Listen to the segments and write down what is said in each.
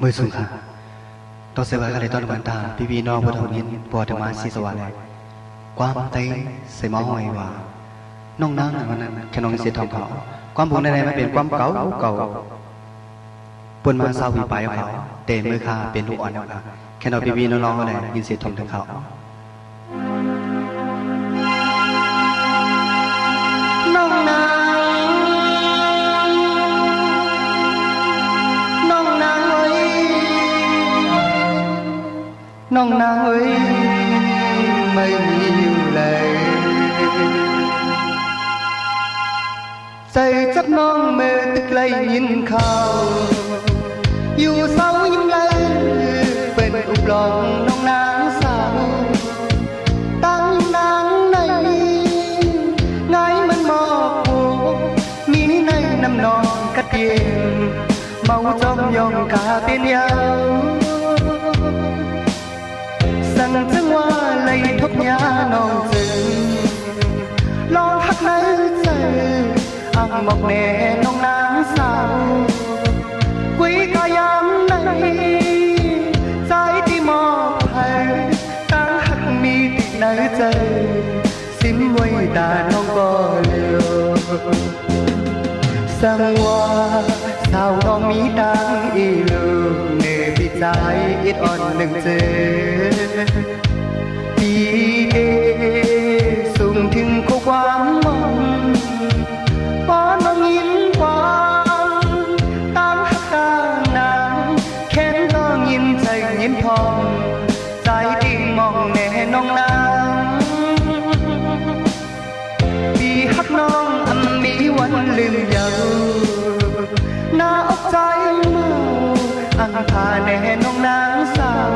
มือสูงค่ะต่อเสวะกันในตอนวันตาพี่น้องผู้ทำยินปอดมาสีสวรรค์ความเตยใส่หม้อหอยว่าน้องนางวันนั้นแค่น้องเสียทองเขาความบุญในไม่เป็นความเก่าปนมาเศร้าวีไปเขาเตะมือข้าเป็นลูกอ่อนเขาแค่น้องพี่น้องอะไรยินเสียทองถึงเขาน้องนางน้องนางเอ้ยน้องนางเอ้ยไม่มีเลยใจจับน้องเมื่อตึกไกลยินข่าวอยู่เศร้ายิ้มเลยเป็นอุบลองน้องนางสาวตั้งนางในไงมันมอกหูมีในน้ำนองกระเทียมเมาจอมยองกาเป็นยาวสั่งจังว่าเลยทบยาน้องจึงลองหักในใจอังบอกแน่น้องนางสาวกุยกายามในใจที่มอบให้ตั้งหักมีติดในใจสิ้นไว้ตาน้องก็เลียวสังว่าสาวน้องมีตังอีลูกเนบิใจอิดอ่อนหนึ่งเจปีเอสูงถึงความมองพอน้องยินความตั้งหักตานางแค้นน้องยินใจยินทองใจดิ่งมองแน่น้องนางปีหักน้องมีวันลืมเยาหน้าอกใจเมาอังพาแน่น้องนางสาว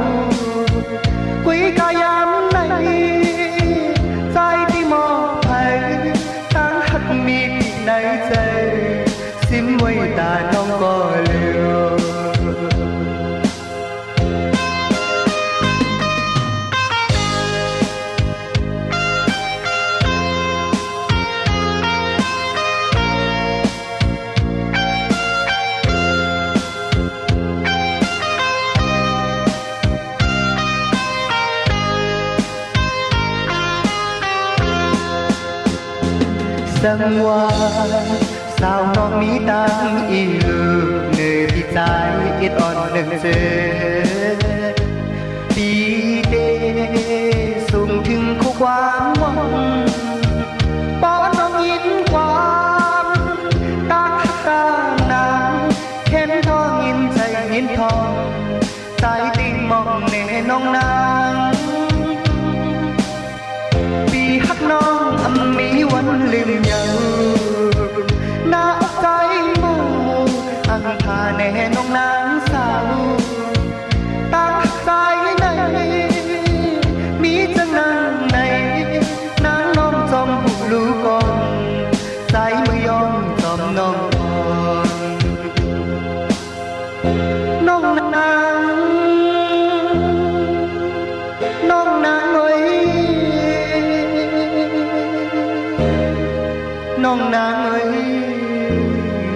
กุยกายามในใจที่มอบให้ตั้งหักมีติดในใจสิ้นไว้ตาน้องก็เลียวสังว่าสาวน้องมีตังอีลูกเนื้อที่ใจอิดอ่อนหนึ่งเจปีเดสูงถึงความหวังป้อนน้องยินความตั้งตานางเข็นทองยินใจยินทองใจติงมองเน่น้องนางปีหักน้องมีวันลืมเยาหน้าอกใจเมาอังพาแน่น้องนางสาวตั้งใจในมีจังนางในนางน้องจอมหูลูกก่อนใจมือยอมจอมน้องอ่อนน้องนางน้องนางเอ้ยน้องนางเอ้ย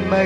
ไม่